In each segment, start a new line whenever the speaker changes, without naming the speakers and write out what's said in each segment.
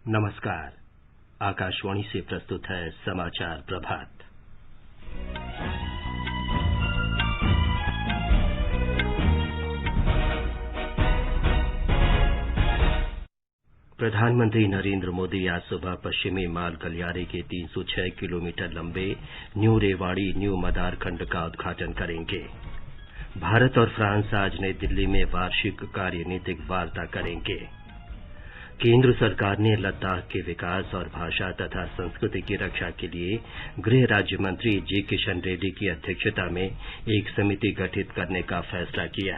नमस्कार। आकाशवाणी से प्रस्तुत है समाचार प्रभात। प्रधानमंत्री नरेंद्र मोदी आज सुबह पश्चिमी माल गलियारे के 306 किलोमीटर लंबे न्यू रेवाड़ी न्यू मदार खंड का उद्घाटन करेंगे। भारत और फ्रांस आज नई दिल्ली में वार्षिक कार्यनीतिक वार्ता करेंगे। केंद्र सरकार ने लद्दाख के विकास और भाषा तथा संस्कृति की रक्षा के लिए गृह राज्य मंत्री जी किशन रेड्डी की अध्यक्षता में एक समिति गठित करने का फैसला किया।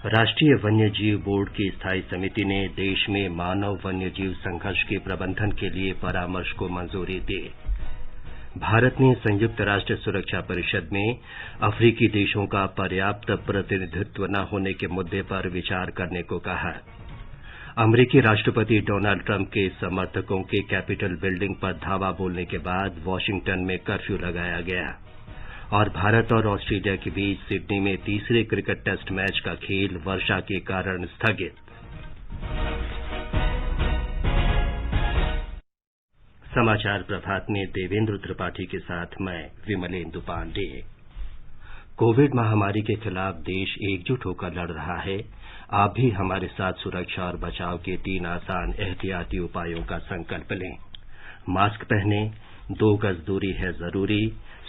राष्ट्रीय वन्यजीव बोर्ड की स्थायी समिति ने देश में मानव वन्यजीव संघर्ष के प्रबंधन के लिए परामर्श को मंजूरी दी। भारत ने संयुक्त राष्ट्र सुरक्षा परिषद में अफ्रीकी देशों का पर्याप्त प्रतिनिधित्व न होने के मुद्दे पर विचार करने को कहा। अमेरिकी राष्ट्रपति डोनाल्ड ट्रंप के समर्थकों के कैपिटल बिल्डिंग पर धावा बोलने के बाद वाशिंगटन में कर्फ्यू लगाया गया और भारत और ऑस्ट्रेलिया के बीच सिडनी में तीसरे क्रिकेट टेस्ट मैच का खेल वर्षा के कारण स्थगित। समाचार प्रभात में देवेंद्र त्रिपाठी के साथ मैं विमलेंदु पांडे। कोविड महामारी के खिलाफ देश एकजुट होकर लड़ रहा है। आप भी हमारे साथ सुरक्षा और बचाव के 3 आसान एहतियाती उपायों का संकल्प लें। मास्क पहनें, 2 गज दूरी है जरूरी,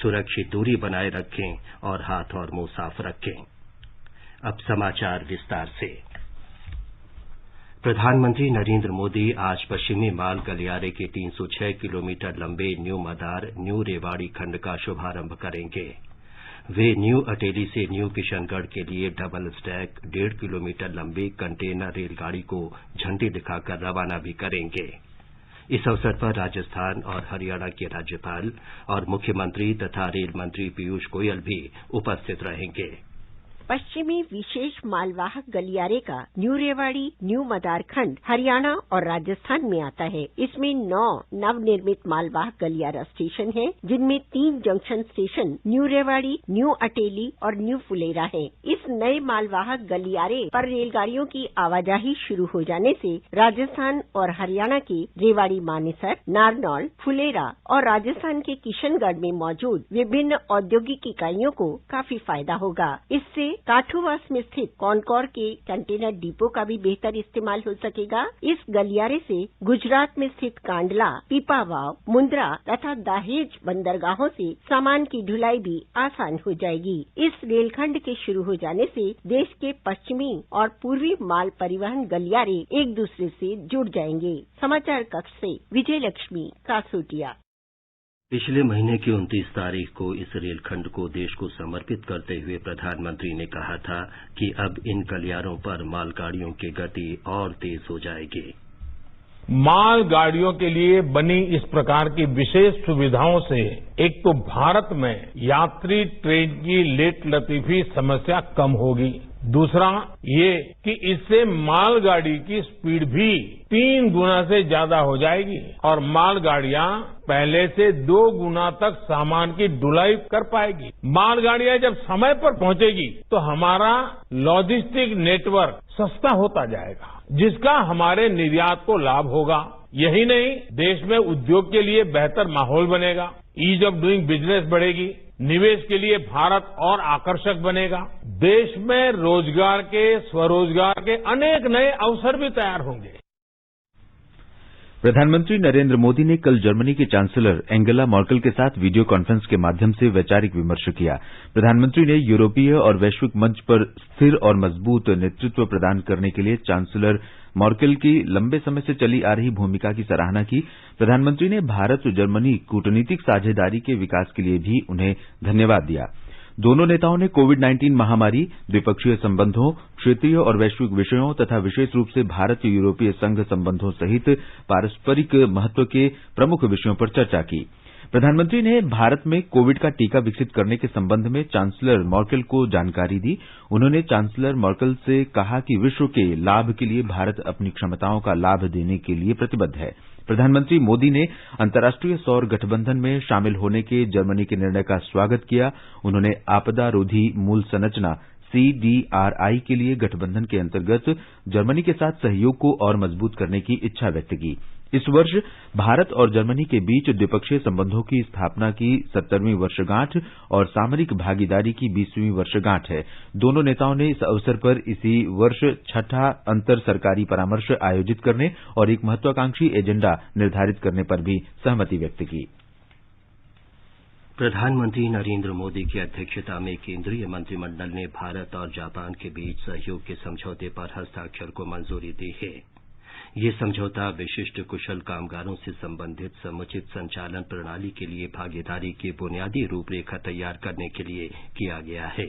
सुरक्षित दूरी बनाए रखें और हाथ और मुंह साफ रखें। अब समाचार विस्तार से। प्रधानमंत्री नरेंद्र मोदी आज पश्चिमी माल गलियारे के 306 किलोमीटर लंबे न्यू मदार न्यू रेवाड़ी खंड का शुभारंभ करेंगे। वे न्यू अटेली से न्यू किशनगढ़ के लिए डबल स्टैक 1.5 किलोमीटर लंबी कंटेनर रेलगाड़ी को झंडी दिखाकर रवाना भी करेंगे। इस अवसर पर राजस्थान और हरियाणा के राज्यपाल और मुख्यमंत्री तथा रेल मंत्री पीयूष गोयल भी उपस्थित रहेंगे।
पश्चिमी विशेष मालवाहक गलियारे का न्यू रेवाड़ी न्यू मदार खंड हरियाणा और राजस्थान में आता है। इसमें 9 नवनिर्मित मालवाहक गलियारा स्टेशन हैं, जिनमें 3 junction station new Rewari, new Ateli और न्यू फुलेरा है। इस नए मालवाहक गलियारे पर रेलगाड़ियों की आवाजाही शुरू हो जाने से राजस्थान और हरियाणा के रेवाड़ी मानेसर, नारनौल, फुलेरा और राजस्थान के किशनगढ़ में मौजूद विभिन्न औद्योगिक इकाइयों को काफी फायदा होगा। इससे काठूवास में स्थित कॉनकॉर के कंटेनर डिपो का भी बेहतर इस्तेमाल हो सकेगा। इस गलियारे से गुजरात में स्थित कांडला, पीपावाव, मुंद्रा तथा दाहेज बंदरगाहों से सामान की ढुलाई भी आसान हो जाएगी। इस रेलखंड के शुरू हो जाने से देश के पश्चिमी और पूर्वी माल परिवहन गलियारे एक दूसरे से जुड़ जाएंगे। समाचार कक्ष से विजय लक्ष्मी कासोटिया।
पिछले महीने की 29 तारीख को इस रेलखंड को देश को समर्पित करते हुए प्रधानमंत्री ने कहा था कि अब इन गलियारों पर मालगाड़ियों की गति और तेज हो जाएगी।
मालगाड़ियों के लिए बनी इस प्रकार की विशेष सुविधाओं से एक तो भारत में यात्री ट्रेन की लेट लतीफी समस्या कम होगी। दूसरा ये कि इससे मालगाड़ी की स्पीड भी 3 गुना से ज्यादा हो जाएगी और मालगाड़ियां पहले से 2 गुना तक सामान की ढुलाई कर पाएगी। मालगाड़ियां जब समय पर पहुंचेगी तो हमारा लॉजिस्टिक नेटवर्क सस्ता होता जाएगा, जिसका हमारे निर्यात को लाभ होगा। यही नहीं, देश में उद्योग के लिए बेहतर माहौल बनेगा, ईज ऑफ डूइंग बिजनेस बढ़ेगी, निवेश के लिए भारत और आकर्षक बनेगा। देश में रोजगार के, स्वरोजगार के अनेक नए अवसर भी तैयार होंगे।
प्रधानमंत्री नरेंद्र मोदी ने कल जर्मनी के चांसलर एंगेला मर्केल के साथ वीडियो कॉन्फ्रेंस के माध्यम से वैचारिक विमर्श किया। प्रधानमंत्री ने यूरोपीय और वैश्विक मंच पर स्थिर और मजबूत नेतृत्व प्रदान करने के लिए चांसलर मर्केल की लंबे समय से चली आ रही भूमिका की सराहना की। प्रधानमंत्री ने भारत जर्मनी कूटनीतिक साझेदारी के विकास के लिए भी उन्हें धन्यवाद दिया। दोनों नेताओं ने कोविड-19 महामारी, द्विपक्षीय संबंधों, क्षेत्रीय और वैश्विक विषयों तथा विशेष रूप से भारत यूरोपीय संघ संबंधों सहित पारस्परिक महत्व के प्रमुख विषयों पर चर्चा की। प्रधानमंत्री ने भारत में कोविड का टीका विकसित करने के संबंध में चांसलर मर्केल को जानकारी दी। उन्होंने चांसलर मर्केल से कहा कि विश्व के लाभ के लिए भारत अपनी क्षमताओं का लाभ देने के लिए प्रतिबद्ध है। प्रधानमंत्री मोदी ने अंतर्राष्ट्रीय सौर गठबंधन में शामिल होने के जर्मनी के निर्णय का स्वागत किया। उन्होंने आपदा रोधी मूल संरचना CDRI के लिए गठबंधन के अंतर्गत जर्मनी के साथ सहयोग को और मजबूत करने की इच्छा व्यक्त की। इस वर्ष भारत और जर्मनी के बीच द्विपक्षीय संबंधों की स्थापना की 70वीं वर्षगांठ और सामरिक भागीदारी की 20वीं वर्षगांठ है। दोनों नेताओं ने इस अवसर पर इसी वर्ष छठा अंतर सरकारी परामर्श आयोजित करने और एक महत्वाकांक्षी एजेंडा निर्धारित करने पर भी सहमति व्यक्त की।
प्रधानमंत्री नरेंद्र मोदी की अध्यक्षता में केंद्रीय मंत्रिमंडल ने भारत और जापान के बीच सहयोग के समझौते पर हस्ताक्षर को मंजूरी दी है। ये समझौता विशिष्ट कुशल कामगारों से संबंधित समुचित संचालन प्रणाली के लिए भागीदारी की बुनियादी रूपरेखा तैयार करने के लिए किया गया है।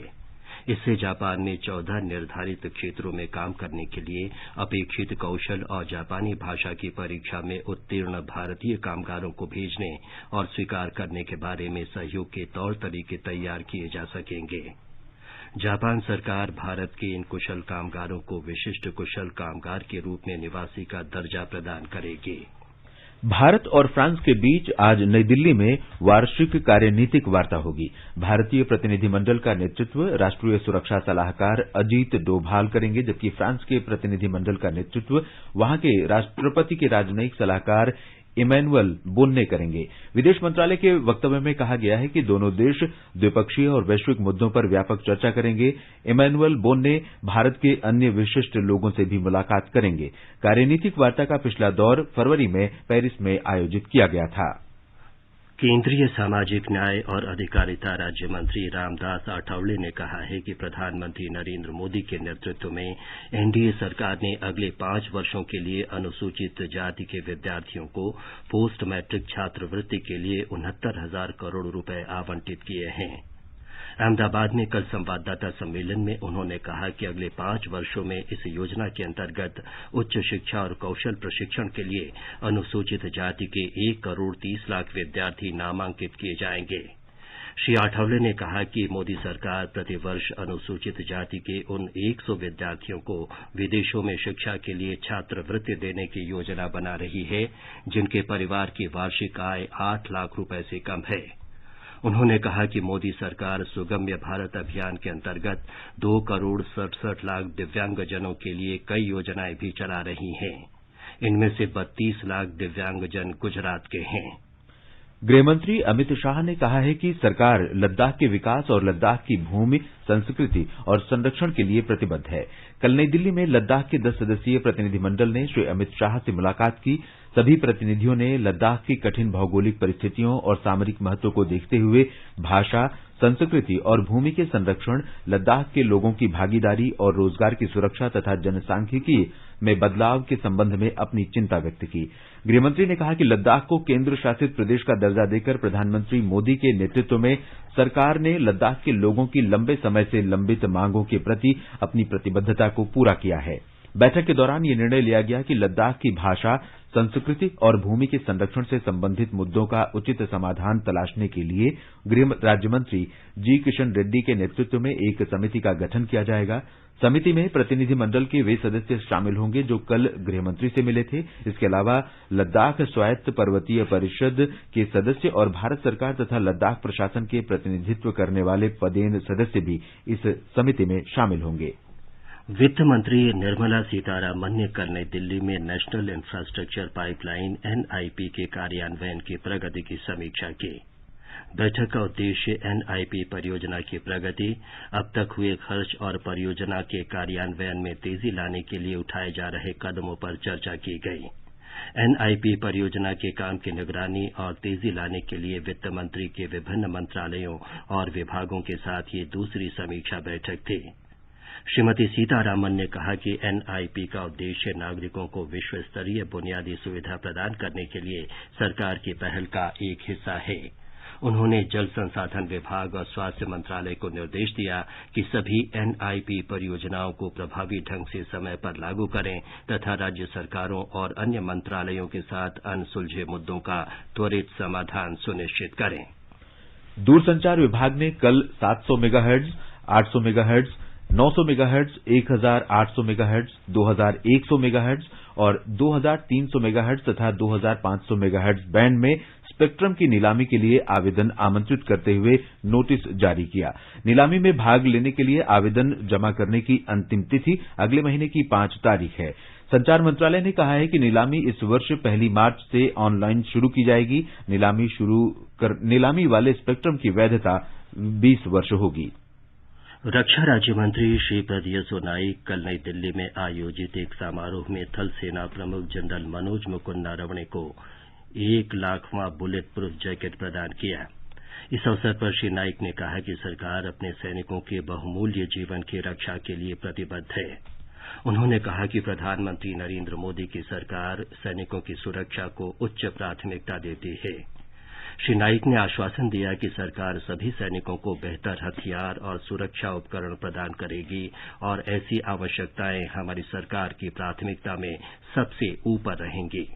इससे जापान में 14 निर्धारित क्षेत्रों में काम करने के लिए अपेक्षित कौशल और जापानी भाषा की परीक्षा में उत्तीर्ण भारतीय कामगारों को भेजने और स्वीकार करने के बारे में सहयोग के तौर तरीके तैयार किए जा सकेंगे। जापान सरकार भारत के इन कुशल कामगारों को विशिष्ट कुशल कामगार के रूप में निवासी का दर्जा प्रदान करेगी।
भारत और फ्रांस के बीच आज नई दिल्ली में वार्षिक कार्यनीतिक वार्ता होगी। भारतीय प्रतिनिधिमंडल का नेतृत्व राष्ट्रीय सुरक्षा सलाहकार अजीत डोभाल करेंगे, जबकि फ्रांस के प्रतिनिधिमंडल का नेतृत्व वहां के राष्ट्रपति के राजनयिक सलाहकार इमैनुअल बोनने करेंगे। विदेश मंत्रालय के वक्तव्य में कहा गया है कि दोनों देश द्विपक्षीय और वैश्विक मुद्दों पर व्यापक चर्चा करेंगे। इमैनुअल बोनने भारत के अन्य विशिष्ट लोगों से भी मुलाकात करेंगे। कार्यनीतिक वार्ता का पिछला दौर फरवरी में पेरिस में आयोजित किया गया था।
केंद्रीय सामाजिक न्याय और अधिकारिता राज्य मंत्री रामदास आठवले ने कहा है कि प्रधानमंत्री नरेंद्र मोदी के नेतृत्व में एनडीए सरकार ने अगले 5 वर्षों के लिए अनुसूचित जाति के विद्यार्थियों को पोस्ट मैट्रिक छात्रवृत्ति के लिए 69,000 करोड़ रुपए आवंटित किए हैं। अहमदाबाद में कल संवाददाता सम्मेलन में उन्होंने कहा कि अगले 5 वर्षों में इस योजना के अंतर्गत उच्च शिक्षा और कौशल प्रशिक्षण के लिए अनुसूचित जाति के 1 करोड़ 30 लाख विद्यार्थी नामांकित किए जाएंगे। श्री आठवले ने कहा कि मोदी सरकार प्रतिवर्ष अनुसूचित जाति के उन 100 विद्यार्थियों को विदेशों में शिक्षा के लिए छात्रवृत्ति देने की योजना बना रही है जिनके परिवार की वार्षिक आय 8 लाख रुपए से कम है। उन्होंने कहा कि मोदी सरकार सुगम्य भारत अभियान के अंतर्गत 2 करोड़ 67 लाख दिव्यांगजनों के लिए कई योजनाएं भी चला रही हैं। इनमें से 32 लाख दिव्यांगजन गुजरात के हैं।
गृहमंत्री अमित शाह ने कहा है कि सरकार लद्दाख के विकास और लद्दाख की भूमि, संस्कृति और संरक्षण के लिए प्रतिबद्ध है। कल नई दिल्ली में लद्दाख के 10 सदस्यीय प्रतिनिधिमंडल ने श्री अमित शाह से मुलाकात की। सभी प्रतिनिधियों ने लद्दाख की कठिन भौगोलिक परिस्थितियों और सामरिक महत्व को देखते हुए भाषा, संस्कृति और भूमि के संरक्षण, लद्दाख के लोगों की भागीदारी और रोजगार की सुरक्षा तथा जनसांख्यिकी में बदलाव के संबंध में अपनी चिंता व्यक्त की। गृहमंत्री ने कहा कि लद्दाख को केंद्र शासित प्रदेश का दर्जा देकर प्रधानमंत्री मोदी के नेतृत्व में सरकार ने लद्दाख के लोगों की लंबे समय से लंबित मांगों के प्रति अपनी प्रतिबद्धता को पूरा किया है। बैठक के दौरान ये निर्णय लिया गया कि लद्दाख की भाषा, संस्कृति और भूमि के संरक्षण से संबंधित मुद्दों का उचित समाधान तलाशने के लिए गृह राज्यमंत्री जी किशन रेड्डी के नेतृत्व में एक समिति का गठन किया जाएगा। समिति में प्रतिनिधिमंडल के वे सदस्य शामिल होंगे जो कल गृहमंत्री से मिले थे। इसके अलावा लद्दाख स्वायत्त पर्वतीय परिषद के सदस्य और भारत सरकार तथा लद्दाख प्रशासन के प्रतिनिधित्व करने वाले पदेन सदस्य भी इस समिति में शामिल होंगे।
वित्त मंत्री निर्मला सीतारामन ने कल नई दिल्ली में नेशनल इंफ्रास्ट्रक्चर पाइपलाइन एनआईपी के कार्यान्वयन की प्रगति की समीक्षा की। बैठक का उद्देश्य एनआईपी परियोजना की प्रगति, अब तक हुए खर्च और परियोजना के कार्यान्वयन में तेजी लाने के लिए उठाए जा रहे कदमों पर चर्चा की गई। एनआईपी परियोजना के काम की निगरानी और तेजी लाने के लिए वित्त मंत्री के विभिन्न मंत्रालयों और विभागों के साथ ये दूसरी समीक्षा बैठक थी। श्रीमती सीतारामन ने कहा कि एनआईपी का उद्देश्य नागरिकों को विश्व स्तरीय बुनियादी सुविधा प्रदान करने के लिए सरकार की पहल का एक हिस्सा है। उन्होंने जल संसाधन विभाग और स्वास्थ्य मंत्रालय को निर्देश दिया कि सभी एनआईपी परियोजनाओं को प्रभावी ढंग से समय पर लागू करें तथा राज्य सरकारों और अन्य मंत्रालयों के साथ अनसुलझे मुद्दों का त्वरित समाधान सुनिश्चित करें।
दूरसंचार विभाग ने कल 700 megahertz, 800 megahertz, 900 megahertz, 1800 megahertz, 2100 megahertz और 2300 मेगाहर्ट्ज तथा 2500 मेगाहर्ट्ज बैंड में स्पेक्ट्रम की नीलामी के लिए आवेदन आमंत्रित करते हुए नोटिस जारी किया। नीलामी में भाग लेने के लिए आवेदन जमा करने की अंतिम तिथि अगले महीने की 5 तारीख है। संचार मंत्रालय ने कहा है कि नीलामी इस वर्ष 1 मार्च से ऑनलाइन शुरू की जाएगी। नीलामी वाले स्पेक्ट्रम की वैधता 20 वर्ष होगी।
रक्षा राज्य मंत्री श्रीपद यसो नाइक कल नई दिल्ली में आयोजित एक समारोह में थल सेना प्रमुख जनरल मनोज मुकुंद नरवणे को 1,00,000वां बुलेट प्रूफ जैकेट प्रदान किया। इस अवसर पर श्री नाइक ने कहा कि सरकार अपने सैनिकों के बहुमूल्य जीवन की रक्षा के लिए प्रतिबद्ध है। उन्होंने कहा कि प्रधानमंत्री नरेंद्र मोदी की सरकार सैनिकों की सुरक्षा को उच्च प्राथमिकता देती है। श्री नाइक ने आश्वासन दिया कि सरकार सभी सैनिकों को बेहतर हथियार और सुरक्षा उपकरण प्रदान करेगी और ऐसी आवश्यकताएं हमारी सरकार की प्राथमिकता में सबसे ऊपर रहेंगी।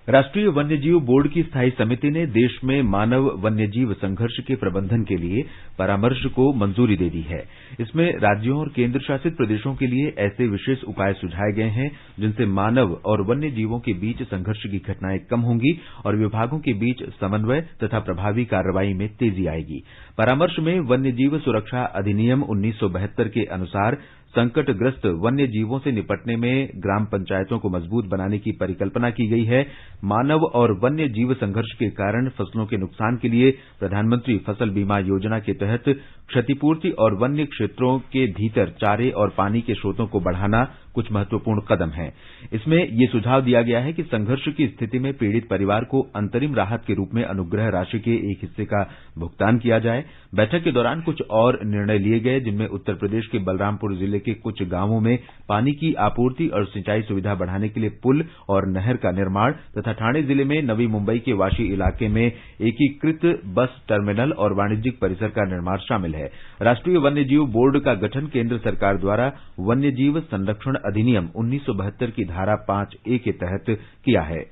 राष्ट्रीय वन्यजीव बोर्ड की स्थायी समिति ने देश में मानव वन्यजीव संघर्ष के प्रबंधन के लिए परामर्श को मंजूरी दे दी है। इसमें राज्यों और केंद्र शासित प्रदेशों के लिए ऐसे विशेष उपाय सुझाए गए हैं जिनसे मानव और वन्य जीवों के बीच संघर्ष की घटनाएं कम होंगी और विभागों के बीच समन्वय तथा प्रभावी कार्रवाई में तेजी आएगी। परामर्श में वन्यजीव सुरक्षा अधिनियम 1972 के अनुसार संकटग्रस्त वन्य जीवों से निपटने में ग्राम पंचायतों को मजबूत बनाने की परिकल्पना की गई है। मानव और वन्य जीव संघर्ष के कारण फसलों के नुकसान के लिए प्रधानमंत्री फसल बीमा योजना के तहत क्षतिपूर्ति और वन्य क्षेत्रों के भीतर चारे और पानी के स्रोतों को बढ़ाना कुछ महत्वपूर्ण कदम है। इसमें यह सुझाव दिया गया है कि संघर्ष की स्थिति में पीड़ित परिवार को अंतरिम राहत के रूप में अनुग्रह राशि के एक हिस्से का भुगतान किया जाए। बैठक के दौरान कुछ और निर्णय लिए गए जिनमें उत्तर प्रदेश के बलरामपुर जिले के कुछ गांवों में पानी की आपूर्ति और सिंचाई सुविधा बढ़ाने के लिए पुल और नहर का निर्माण तथा ठाणे जिले में नवी मुंबई के वाशी इलाके में एकीकृत बस टर्मिनल और वाणिज्यिक परिसर का निर्माण शामिल है। राष्ट्रीय वन्यजीव बोर्ड का गठन केंद्र सरकार द्वारा वन्यजीव संरक्षण अधिनियम 1972 की धारा 5A के तहत किया है।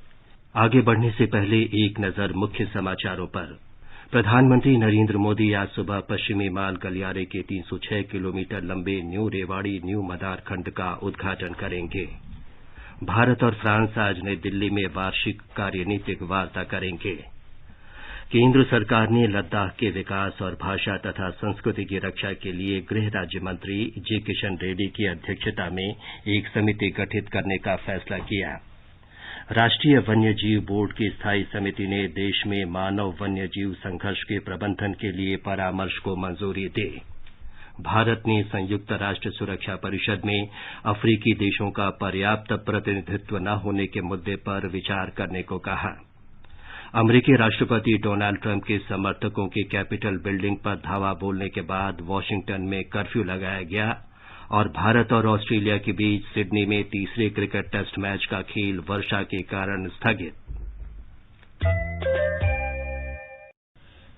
आगे बढ़ने से पहले एक नजर मुख्य समाचारों पर। प्रधानमंत्री नरेंद्र मोदी आज सुबह पश्चिमी माल गलियारे के 306 किलोमीटर लंबे न्यू रेवाड़ी न्यू मदार खंड का उद्घाटन करेंगे। भारत और फ्रांस आज नई दिल्ली में वार्षिक कार्यनीतिक वार्ता करेंगे। केंद्र सरकार ने लद्दाख के विकास और भाषा तथा संस्कृति की रक्षा के लिए गृह राज्य मंत्री जी किशन रेड्डी की अध्यक्षता में एक समिति गठित करने का फैसला किया। राष्ट्रीय वन्यजीव बोर्ड की स्थायी समिति ने देश में मानव वन्यजीव संघर्ष के प्रबंधन के लिए परामर्श को मंजूरी दी। भारत ने संयुक्त राष्ट्र सुरक्षा परिषद में अफ्रीकी देशों का पर्याप्त प्रतिनिधित्व न होने के मुद्दे पर विचार करने को कहा। अमरीकी राष्ट्रपति डोनाल्ड ट्रंप के समर्थकों के कैपिटल बिल्डिंग पर धावा बोलने के बाद वाशिंगटन में कर्फ्यू लगाया गया और भारत और ऑस्ट्रेलिया के बीच सिडनी में तीसरे क्रिकेट टेस्ट मैच का खेल वर्षा के कारण स्थगित।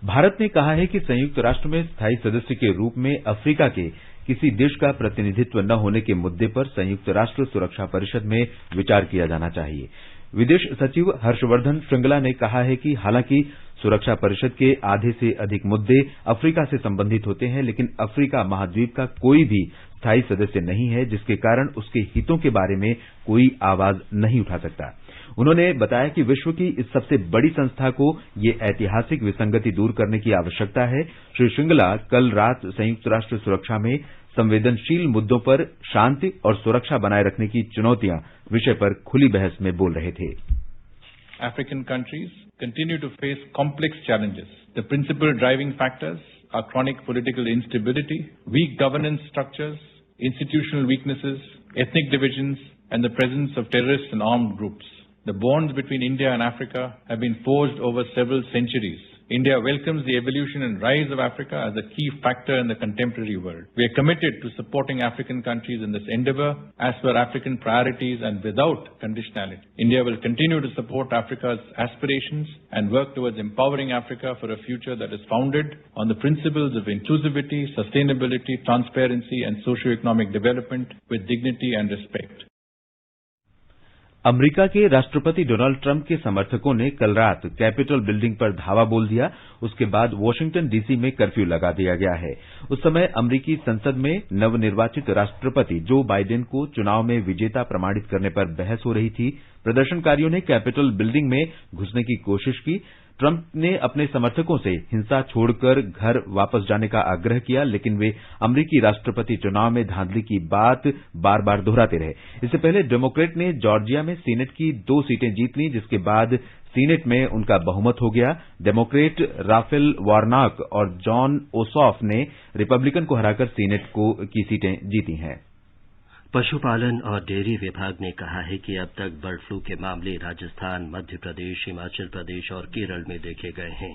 भारत ने कहा है कि संयुक्त राष्ट्र में स्थायी सदस्य के रूप में अफ्रीका के किसी देश का प्रतिनिधित्व न होने के मुद्दे पर संयुक्त राष्ट्र सुरक्षा परिषद में विचार किया जाना चाहिए। विदेश सचिव हर्षवर्धन श्रृंगला ने कहा है कि हालांकि सुरक्षा परिषद के आधे से अधिक मुद्दे अफ्रीका से संबंधित होते हैं, लेकिन अफ्रीका महाद्वीप का कोई भी स्थायी सदस्य नहीं है जिसके कारण उसके हितों के बारे में कोई आवाज नहीं उठा सकता। उन्होंने बताया कि विश्व की इस सबसे बड़ी संस्था को ये ऐतिहासिक विसंगति दूर करने की आवश्यकता है। श्री श्रृंगला कल रात संयुक्त राष्ट्र सुरक्षा में संवेदनशील मुद्दों पर शांति और सुरक्षा बनाए रखने की चुनौतियां विषय पर खुली बहस में बोल रहे थे।
African countries continue to face complex challenges. The principal driving factors are chronic political instability, weak governance structures, institutional weaknesses, ethnic divisions, and the presence of terrorists and armed groups. The bonds between India and Africa have been forged over several centuries. India welcomes the evolution and rise of Africa as a key factor in the contemporary world. We are committed to supporting African countries in this endeavor as per African priorities and without conditionality. India will continue to support Africa's aspirations and work towards empowering Africa for a future that is founded on the principles of inclusivity, sustainability, transparency, and socio-economic development with dignity and respect.
America के राष्ट्रपति Donald Trump के समर्थकों ने कल रात capital building पर धावा बोल दिया। उसके बाद वाशिंगटन डीसी में कर्फ्यू लगा दिया गया है। उस समय अमेरिकी संसद में नवनिर्वाचित राष्ट्रपति जो बाइडेन को चुनाव में विजेता प्रमाणित करने पर बहस हो रही थी। प्रदर्शनकारियों ने कैपिटल बिल्डिंग में घुसने की कोशिश की। ट्रंप ने अपने समर्थकों से हिंसा छोड़कर घर वापस जाने का आग्रह किया, लेकिन वे अमेरिकी राष्ट्रपति चुनाव में धांधली की बात बार बार दोहराते रहे। इससे पहले डेमोक्रेट ने जॉर्जिया में सीनेट की 2 सीटें जीत लीं, जिसके बाद सीनेट में उनका बहुमत हो गया। डेमोक्रेट राफेल वार्नॉक और जॉन ओसॉफ ने रिपब्लिकन को हराकर सीनेट की सीटें जीती हैं।
पशुपालन और डेयरी विभाग ने कहा है कि अब तक बर्ड फ्लू के मामले राजस्थान, मध्य प्रदेश, हिमाचल प्रदेश और केरल में देखे गए हैं।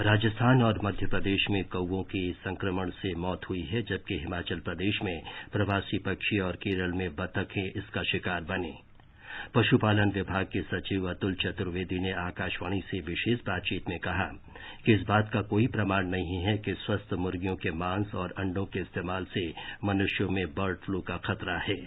राजस्थान और मध्य प्रदेश में कौवों की इस संक्रमण से मौत हुई है, जबकि हिमाचल प्रदेश में प्रवासी पक्षी और केरल में बतखें इसका शिकार बने। पशुपालन विभाग के सचिव अतुल चतुर्वेदी ने आकाशवाणी से विशेष बातचीत में कहा कि इस बात का कोई प्रमाण नहीं है कि स्वस्थ मुर्गियों के मांस और अंडों के इस्तेमाल से मनुष्यों में बर्ड फ्लू का खतरा है।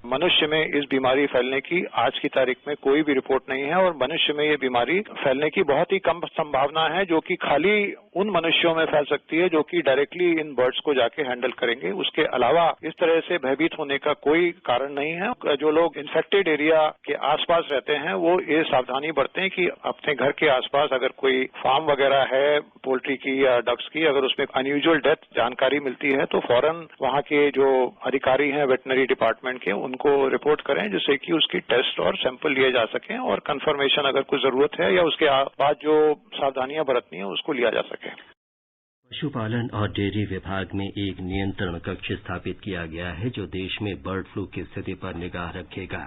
मनुष्य में इस बीमारी फैलने की आज की तारीख में कोई भी रिपोर्ट नहीं है और मनुष्य में ये बीमारी फैलने की बहुत ही कम संभावना है, जो कि खाली उन मनुष्यों में फैल सकती है जो कि डायरेक्टली इन बर्ड्स को जाके हैंडल करेंगे। उसके अलावा इस तरह से भयभीत होने का कोई कारण नहीं है। जो लोग इन्फेक्टेड एरिया के आसपास रहते हैं वो ये सावधानी बरतें कि अपने घर के आसपास अगर कोई फार्म वगैरह है पोल्ट्री की या डक्स की, अगर उसमें अनयूजुअल डेथ जानकारी मिलती है तो फौरन वहां के जो अधिकारी हैं वेटनरी डिपार्टमेंट के उनको रिपोर्ट करें, जिससे कि उसकी टेस्ट और सैंपल लिए जा सकें और कंफर्मेशन अगर कोई जरूरत है या उसके बाद जो सावधानियां बरतनी है उसको लिया जा सके।
पशुपालन और डेयरी विभाग में एक नियंत्रण कक्ष स्थापित किया गया है जो देश में बर्ड फ्लू की स्थिति पर निगाह रखेगा।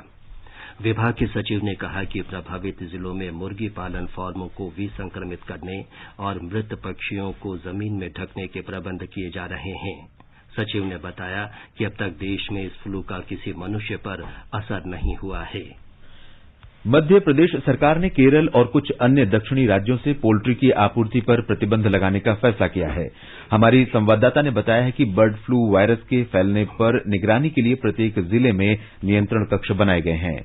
विभाग के सचिव ने कहा कि प्रभावित जिलों में मुर्गी पालन फार्मों को विसंक्रमित करने और मृत पक्षियों को जमीन में ढकने के प्रबंध किए जा रहे हैं। सचिव ने बताया कि अब तक देश में इस फ्लू का किसी मनुष्य पर असर नहीं हुआ है।
मध्य प्रदेश सरकार ने केरल और कुछ अन्य दक्षिणी राज्यों से पोल्ट्री की आपूर्ति पर प्रतिबंध लगाने का फैसला किया है। हमारी संवाददाता ने बताया है कि बर्ड फ्लू वायरस के फैलने पर निगरानी के लिए प्रत्येक जिले में नियंत्रण कक्ष बनाए गए हैं।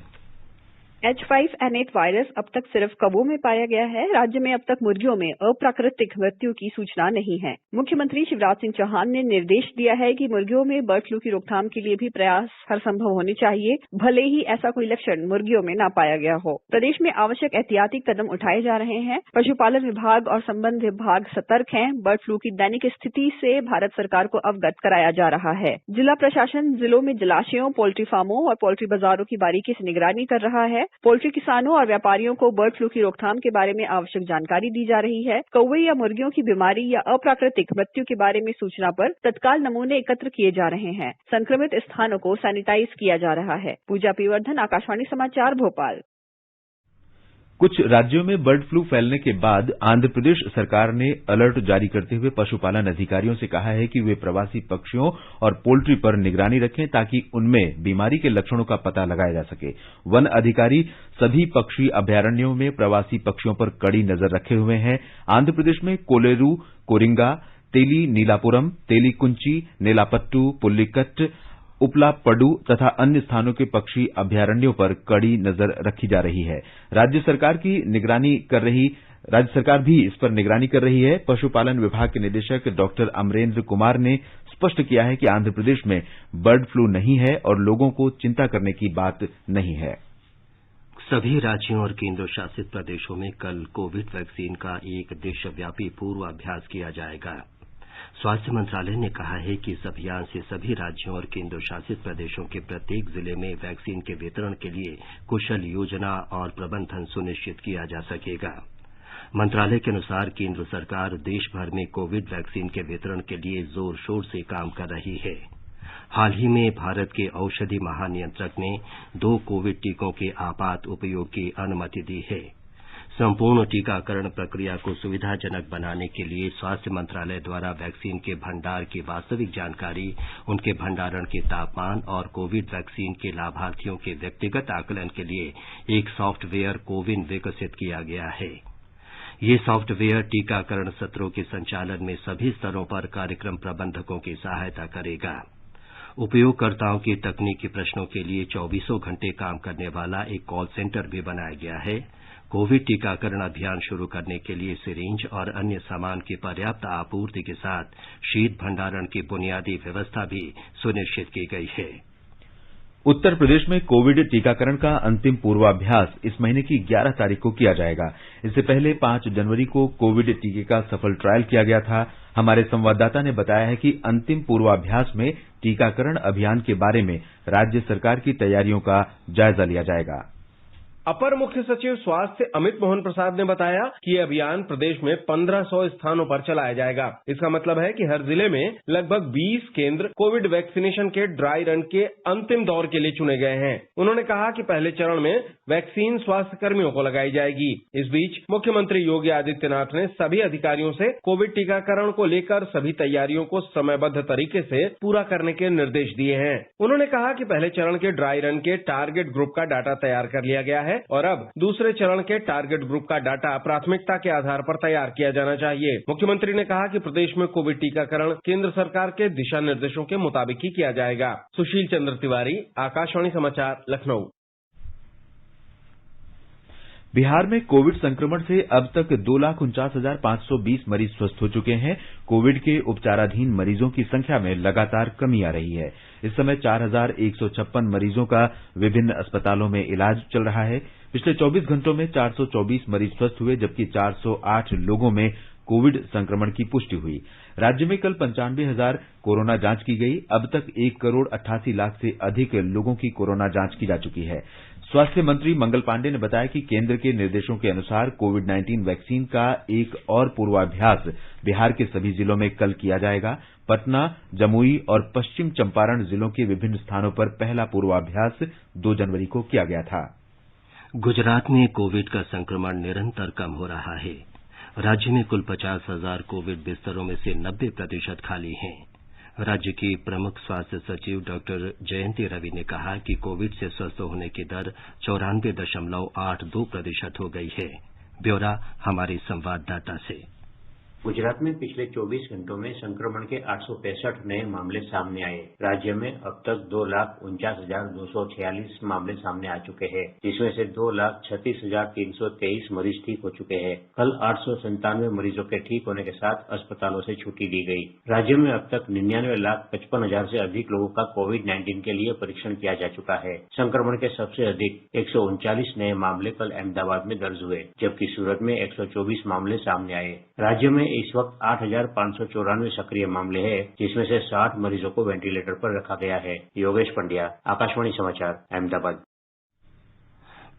H5N8 वायरस अब तक सिर्फ कौवों में पाया गया है। राज्य में अब तक मुर्गियों में अप्राकृतिक मृत्यु की सूचना नहीं है। मुख्यमंत्री शिवराज सिंह चौहान ने निर्देश दिया है कि मुर्गियों में बर्ड फ्लू की रोकथाम के लिए भी प्रयास हर संभव होने चाहिए, भले ही ऐसा कोई लक्षण मुर्गियों में न पाया गया हो। प्रदेश में आवश्यक एहतियाती कदम उठाए जा रहे हैं। पशुपालन विभाग और संबद्ध विभाग सतर्क हैं। बर्ड फ्लू की दैनिक स्थिति से भारत सरकार को अवगत कराया जा रहा है। जिला प्रशासन जिलों में जलाशयों, पोल्ट्री फार्मों और पोल्ट्री बाजारों की बारीकी से निगरानी कर रहा है। पोल्ट्री किसानों और व्यापारियों को बर्ड फ्लू की रोकथाम के बारे में आवश्यक जानकारी दी जा रही है। कौवे या मुर्गियों की बीमारी या अप्राकृतिक मृत्यु के बारे में सूचना पर तत्काल नमूने एकत्र किए जा रहे हैं। संक्रमित स्थानों को सैनिटाइज किया जा रहा है। पूजा पीवर्धन, आकाशवाणी समाचार, भोपाल।
कुछ राज्यों में बर्ड फ्लू फैलने के बाद आंध्र प्रदेश सरकार ने अलर्ट जारी करते हुए पशुपालन अधिकारियों से कहा है कि वे प्रवासी पक्षियों और पोल्ट्री पर निगरानी रखें ताकि उनमें बीमारी के लक्षणों का पता लगाया जा सके। वन अधिकारी सभी पक्षी अभयारण्यों में प्रवासी पक्षियों पर कड़ी नजर रखे हुए हैं। आंध्र प्रदेश में कोलेरू, कोरिंगा, तेली नीलापुरम, तेली कुंची, नेलापट्टू, पुल्लिकट, उपलापडू तथा अन्य स्थानों के पक्षी अभयारण्यों पर कड़ी नजर रखी जा रही है। राज्य सरकार भी इस पर निगरानी कर रही है। पशुपालन विभाग के निदेशक डॉक्टर अमरेंद्र कुमार ने स्पष्ट किया है कि आंध्र प्रदेश में बर्ड फ्लू नहीं है और लोगों को चिंता करने की बात नहीं है।
सभी राज्यों और केंद्र शासित प्रदेशों में कल कोविड वैक्सीन का एक देशव्यापी पूर्वाभ्यास किया जाएगा। स्वास्थ्य मंत्रालय ने कहा है कि इस अभियान से सभी राज्यों और केंद्र शासित प्रदेशों के प्रत्येक जिले में वैक्सीन के वितरण के लिए कुशल योजना और प्रबंधन सुनिश्चित किया जा सकेगा। मंत्रालय के अनुसार केंद्र सरकार देश भर में कोविड वैक्सीन के वितरण के लिए जोर शोर से काम कर रही है। हाल ही में भारत के औषधि महानियंत्रक ने 2 कोविड टीकों के आपात उपयोग की अनुमति दी है। संपूर्ण टीकाकरण प्रक्रिया को सुविधाजनक बनाने के लिए स्वास्थ्य मंत्रालय द्वारा वैक्सीन के भंडार की वास्तविक जानकारी, उनके भंडारण के तापमान और कोविड वैक्सीन के लाभार्थियों के व्यक्तिगत आकलन के लिए एक सॉफ्टवेयर कोविन विकसित किया गया है। ये सॉफ्टवेयर टीकाकरण सत्रों के संचालन में सभी स्तरों पर कार्यक्रम प्रबंधकों की सहायता करेगा। उपयोगकर्ताओं के तकनीकी प्रश्नों के लिए 24 घंटे काम करने वाला एक कॉल सेंटर भी बनाया गया है। कोविड टीकाकरण अभियान शुरू करने के लिए सिरिंज और अन्य सामान की पर्याप्त आपूर्ति के साथ शीत भंडारण की बुनियादी व्यवस्था भी सुनिश्चित की गई है।
उत्तर प्रदेश में कोविड टीकाकरण का अंतिम पूर्वाभ्यास इस महीने की 11 तारीख को किया जाएगा। इससे पहले 5 जनवरी को कोविड टीके का सफल ट्रायल किया गया था। हमारे संवाददाता ने बताया है कि अंतिम पूर्वाभ्यास में टीकाकरण अभियान के बारे में राज्य सरकार की तैयारियों का जायजा लिया जाएगा।
अपर मुख्य सचिव स्वास्थ्य अमित मोहन प्रसाद ने बताया कि ये अभियान प्रदेश में 1500 स्थानों पर चलाया जाएगा। इसका मतलब है कि हर जिले में लगभग 20 केंद्र कोविड वैक्सीनेशन के ड्राई रन के अंतिम दौर के लिए चुने गए हैं। उन्होंने कहा कि पहले चरण में वैक्सीन स्वास्थ्य कर्मियों को लगाई जाएगी। इस बीच मुख्यमंत्री योगी आदित्यनाथ ने सभी अधिकारियों से कोविड टीकाकरण को लेकर सभी तैयारियों को समयबद्ध तरीके से पूरा करने के निर्देश दिए हैं। उन्होंने कहा कि पहले चरण के ड्राई रन के टारगेट ग्रुप का डाटा तैयार कर लिया गया है और अब दूसरे चरण के टारगेट ग्रुप का डाटा प्राथमिकता के आधार पर तैयार किया जाना चाहिए। मुख्यमंत्री ने कहा कि प्रदेश में कोविड टीकाकरण केंद्र सरकार के दिशा निर्देशों के मुताबिक ही किया जाएगा। सुशील चंद्र तिवारी, आकाशवाणी समाचार, लखनऊ।
बिहार में कोविड संक्रमण से अब तक 2,49,520 मरीज स्वस्थ हो चुके हैं। कोविड के उपचाराधीन मरीजों की संख्या में लगातार कमी आ रही है। इस समय 4,156 मरीजों का विभिन्न अस्पतालों में इलाज चल रहा है। पिछले 24 घंटों में 424 मरीज स्वस्थ हुए, जबकि 408 लोगों में कोविड संक्रमण की पुष्टि हुई। राज्य में कल 95,000 कोरोना जांच की गई। अब तक 1,88,00,000 से अधिक लोगों की कोरोना जांच की जा चुकी है। स्वास्थ्य मंत्री मंगल पांडे ने बताया कि केंद्र के निर्देशों के अनुसार कोविड-19 वैक्सीन का एक और पूर्वाभ्यास बिहार के सभी जिलों में कल किया जाएगा। पटना, जमुई और पश्चिम चंपारण जिलों के विभिन्न स्थानों पर पहला पूर्वाभ्यास 2 जनवरी को किया गया था।
गुजरात में कोविड का संक्रमण निरंतर कम हो रहा है। राज्य में कुल 50,000 कोविड बिस्तरों में से 90% खाली हैं। राज्य की प्रमुख स्वास्थ्य सचिव डॉक्टर जयंती रवि ने कहा कि कोविड से स्वस्थ होने की दर 94.82% हो गई है। ब्यौरा हमारे संवाददाता से।
गुजरात में पिछले 24 घंटों में संक्रमण के 865 नए मामले सामने आए। राज्य में अब तक 2,49,246 मामले सामने आ चुके हैं, जिसमें से 2,36,323 मरीज ठीक हो चुके हैं। कल 897 मरीजों के ठीक होने के साथ अस्पतालों से छुट्टी दी गई। राज्य में अब तक 99,55,000 से अधिक लोगों का कोविड-19 के लिए परीक्षण किया जा चुका है। संक्रमण के सबसे अधिक 139 नए मामले कल अहमदाबाद में दर्ज हुए, जबकि सूरत में 124 मामले सामने आए। राज्य में इस वक्त 8,594 सक्रिय मामले हैं, जिसमें से 60 मरीजों को वेंटिलेटर पर रखा गया है। योगेश पंड्या, आकाशवाणी समाचार, अहमदाबाद।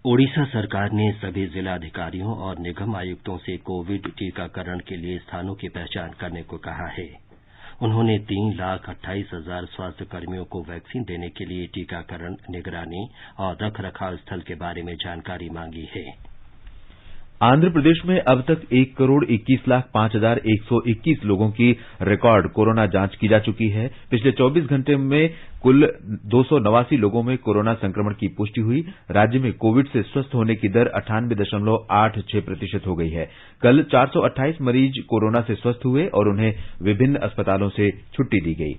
ओडिशा सरकार ने सभी जिलाधिकारियों और निगम आयुक्तों से कोविड टीकाकरण के लिए स्थानों की पहचान करने को कहा है। उन्होंने 3,28,000 स्वास्थ्य कर्मियों को वैक्सीन देने के लिए टीकाकरण, निगरानी और रखरखाव स्थल के बारे में जानकारी मांगी है।
आंध्र प्रदेश में अब तक 1,21,05,121 लोगों की रिकॉर्ड कोरोना जांच की जा चुकी है। पिछले 24 घंटे में कुल 289 लोगों में कोरोना संक्रमण की पुष्टि हुई। राज्य में कोविड से स्वस्थ होने की दर 98.86% हो गई है। कल 428 मरीज कोरोना से स्वस्थ हुए और उन्हें विभिन्न अस्पतालों से छुट्टी दी गई।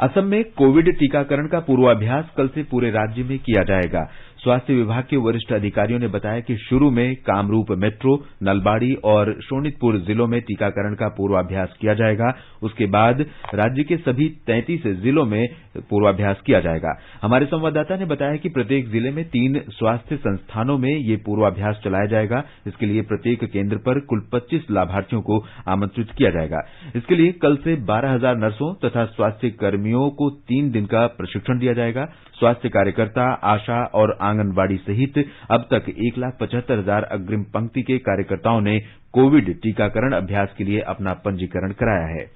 असम में कोविड टीकाकरण का पूर्वाभ्यास कल से पूरे राज्य में किया जाएगा। स्वास्थ्य विभाग के वरिष्ठ अधिकारियों ने बताया कि शुरू में कामरूप मेट्रो, नलबाड़ी और शोणितपुर जिलों में टीकाकरण का पूर्वाभ्यास किया जाएगा। उसके बाद राज्य के सभी 33 जिलों में पूर्वाभ्यास किया जाएगा। हमारे संवाददाता ने बताया कि प्रत्येक जिले में 3 स्वास्थ्य संस्थानों में ये पूर्वाभ्यास चलाया जाएगा। इसके लिए प्रत्येक केंद्र पर कुल 25 लाभार्थियों को आमंत्रित किया जाएगा। इसके लिए कल से 12,000 नर्सों तथा स्वास्थ्य कर्मियों को 3 दिन का प्रशिक्षण दिया जाएगा। स्वास्थ्य कार्यकर्ता, आशा और आंगनबाड़ी सहित अब तक 1,75,000 अग्रिम पंक्ति के कार्यकर्ताओं ने कोविड टीकाकरण अभ्यास के लिए अपना पंजीकरण कराया है।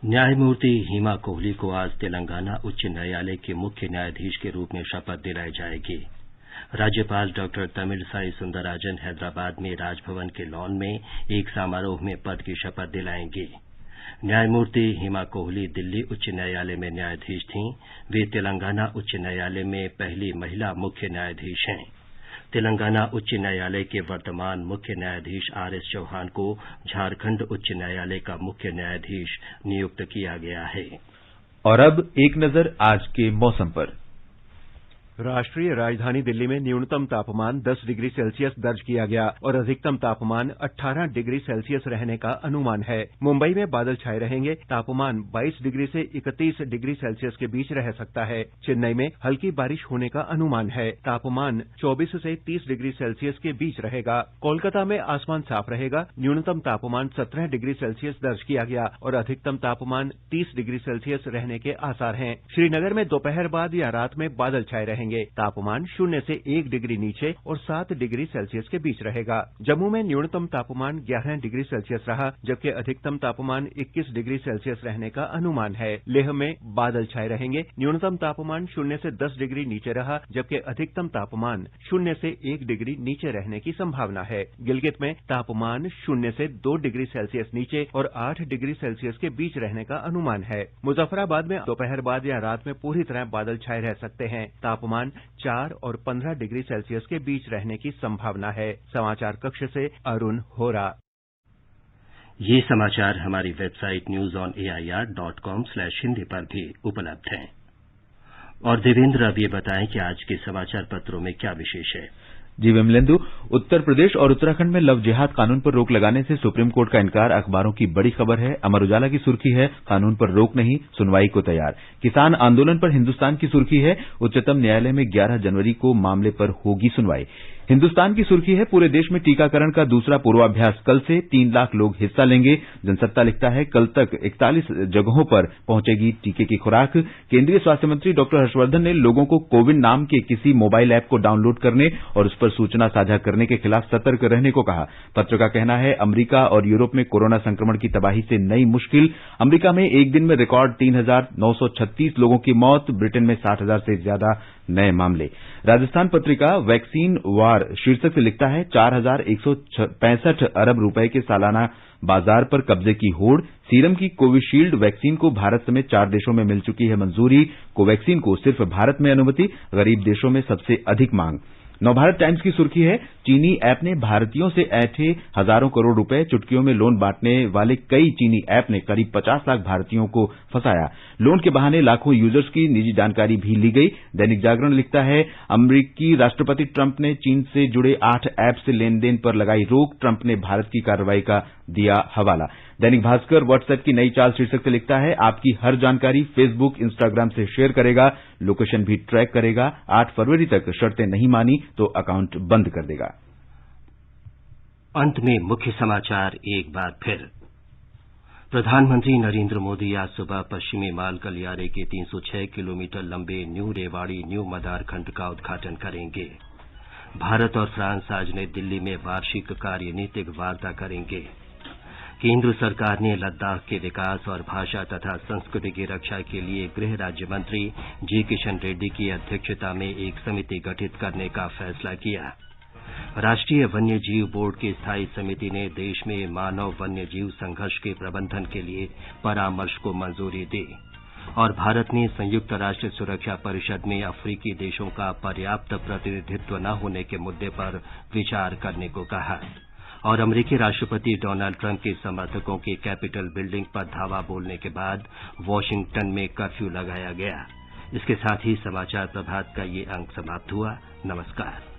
न्यायमूर्ति हेमा कोहली को आज तेलंगाना उच्च न्यायालय के मुख्य न्यायाधीश के रूप में शपथ दिलाई जाएगी। राज्यपाल डॉक्टर तमिलसाई सुंदरराजन हैदराबाद में राजभवन के लॉन में एक समारोह में पद की शपथ दिलाएंगे। न्यायमूर्ति हेमा कोहली दिल्ली उच्च न्यायालय में न्यायाधीश थीं। वे तेलंगाना उच्च न्यायालय में पहली महिला मुख्य न्यायाधीश हैं। तेलंगाना उच्च न्यायालय के वर्तमान मुख्य न्यायाधीश आरएस चौहान को झारखंड उच्च न्यायालय का मुख्य न्यायाधीश नियुक्त किया गया है।
और अब एक नजर आज के मौसम पर।
राष्ट्रीय राजधानी दिल्ली में न्यूनतम तापमान 10 डिग्री सेल्सियस दर्ज किया गया और अधिकतम तापमान 18 डिग्री सेल्सियस रहने का अनुमान है। मुंबई में बादल छाए रहेंगे, तापमान 22 डिग्री से 31 डिग्री सेल्सियस के बीच रह सकता है। चेन्नई में हल्की बारिश होने का अनुमान है, तापमान 24 से 30 डिग्री सेल्सियस के बीच रहेगा। कोलकाता में आसमान साफ रहेगा, न्यूनतम तापमान 17 डिग्री सेल्सियस दर्ज किया गया और अधिकतम तापमान 30 डिग्री सेल्सियस रहने के आसार हैं। श्रीनगर में दोपहर बाद या रात में बादल छाए रहेंगे, तापमान 0 से 1 डिग्री नीचे और 7 डिग्री सेल्सियस के बीच रहेगा। जम्मू में न्यूनतम तापमान 11 डिग्री सेल्सियस रहा, जबकि अधिकतम तापमान 21 डिग्री सेल्सियस रहने का अनुमान है। लेह में बादल छाए रहेंगे, न्यूनतम तापमान 0 से 10 डिग्री नीचे रहा, जबकि अधिकतम तापमान 0 से 1 डिग्री नीचे रहने की संभावना है। गिलगित में तापमान 0 से 2 डिग्री सेल्सियस नीचे और 8 डिग्री सेल्सियस के बीच रहने का अनुमान है। मुजफ्फराबाद में दोपहर बाद या रात में पूरी तरह बादल छाए रह सकते हैं, तापमान 4 और 15 डिग्री सेल्सियस के बीच रहने की संभावना है। समाचार कक्ष से अरुण होरा।
ये समाचार हमारी वेबसाइट newsonair.com/hindi पर भी उपलब्ध हैं। और देवेंद्र, अब ये बताएं कि आज के समाचार पत्रों में क्या विशेष है।
जी विमलेंदु, उत्तर प्रदेश और उत्तराखंड में लव जिहाद कानून पर रोक लगाने से सुप्रीम कोर्ट का इनकार अखबारों की बड़ी खबर है। अमर उजाला की सुर्खी है, कानून पर रोक नहीं, सुनवाई को तैयार। किसान आंदोलन पर हिन्दुस्तान की सुर्खी है, उच्चतम न्यायालय में 11 जनवरी को मामले पर होगी सुनवाई। हिन्दुस्तान की सुर्खी है, पूरे देश में टीकाकरण का दूसरा पूर्वाभ्यास कल से, 3 लाख लोग हिस्सा लेंगे। जनसत्ता लिखता है, कल तक 41 जगहों पर पहुंचेगी टीके की खुराक। केंद्रीय स्वास्थ्य मंत्री डॉक्टर हर्षवर्धन ने लोगों को कोविन नाम के किसी मोबाइल ऐप को डाउनलोड करने और उस पर सूचना साझा करने के खिलाफ सतर्क रहने को कहा। पत्र का कहना है, अमेरिका और यूरोप में कोरोना संक्रमण की तबाही से नई मुश्किल। अमेरिका में एक दिन में रिकॉर्ड 3,936 लोगों की मौत, ब्रिटेन में 60,000 से ज्यादा नए मामले। राजस्थान पत्रिका वैक्सीन वार शीर्षक से लिखता है, 4,165 अरब रुपए के सालाना बाजार पर कब्जे की होड़। सीरम की कोविशील्ड वैक्सीन को भारत समेत 4 देशों में मिल चुकी है मंजूरी। कोवैक्सीन को सिर्फ भारत में अनुमति, गरीब देशों में सबसे अधिक मांग। नवभारत टाइम्स की सुर्खी है, चीनी ऐप ने भारतीयों से ऐंठे हजारों करोड़ रुपए, चुटकियों में लोन बांटने वाले कई चीनी ऐप ने करीब 50 लाख भारतीयों को फंसाया। लोन के बहाने लाखों यूजर्स की निजी जानकारी भी ली गई। दैनिक जागरण लिखता है, अमेरिकी राष्ट्रपति ट्रंप ने चीन से जुड़े 8 ऐप से लेन देन पर लगाई रोक, ट्रंप ने भारत की कार्रवाई का दिया हवाला। दैनिक भास्कर व्हाट्सएप की नई चाल शीर्षक से लिखता है, आपकी हर जानकारी फेसबुक, इंस्टाग्राम से शेयर करेगा, लोकेशन भी ट्रैक करेगा, 8 फरवरी तक शर्तें नहीं मानी तो अकाउंट बंद कर देगा।
अंत में मुख्य समाचार एक बार फिर। प्रधानमंत्री नरेंद्र मोदी आज सुबह पश्चिमी माल गलियारे के 306 किलोमीटर लंबे न्यू रेवाड़ी न्यू मदार खंड का उद्घाटन करेंगे। भारत और फ्रांस आज नई दिल्ली में वार्षिक कार्यनीतिक वार्ता करेंगे। केंद्र सरकार ने लद्दाख के विकास और भाषा तथा संस्कृति की रक्षा के लिए गृह राज्य मंत्री जी किशन रेड्डी की अध्यक्षता में एक समिति गठित करने का फैसला किया। राष्ट्रीय वन्य जीव बोर्ड की स्थायी समिति ने देश में मानव वन्य जीव संघर्ष के प्रबंधन के लिए परामर्श को मंजूरी दी। और भारत ने संयुक्त राष्ट्र सुरक्षा परिषद में अफ्रीकी देशों का पर्याप्त प्रतिनिधित्व न होने के मुद्दे पर विचार करने को कहा। और अमेरिकी राष्ट्रपति डोनाल्ड ट्रंप के समर्थकों के कैपिटल बिल्डिंग पर धावा बोलने के बाद वॉशिंगटन में कर्फ्यू लगाया गया। इसके साथ ही समाचार प्रभात का ये अंक समाप्त हुआ। नमस्कार।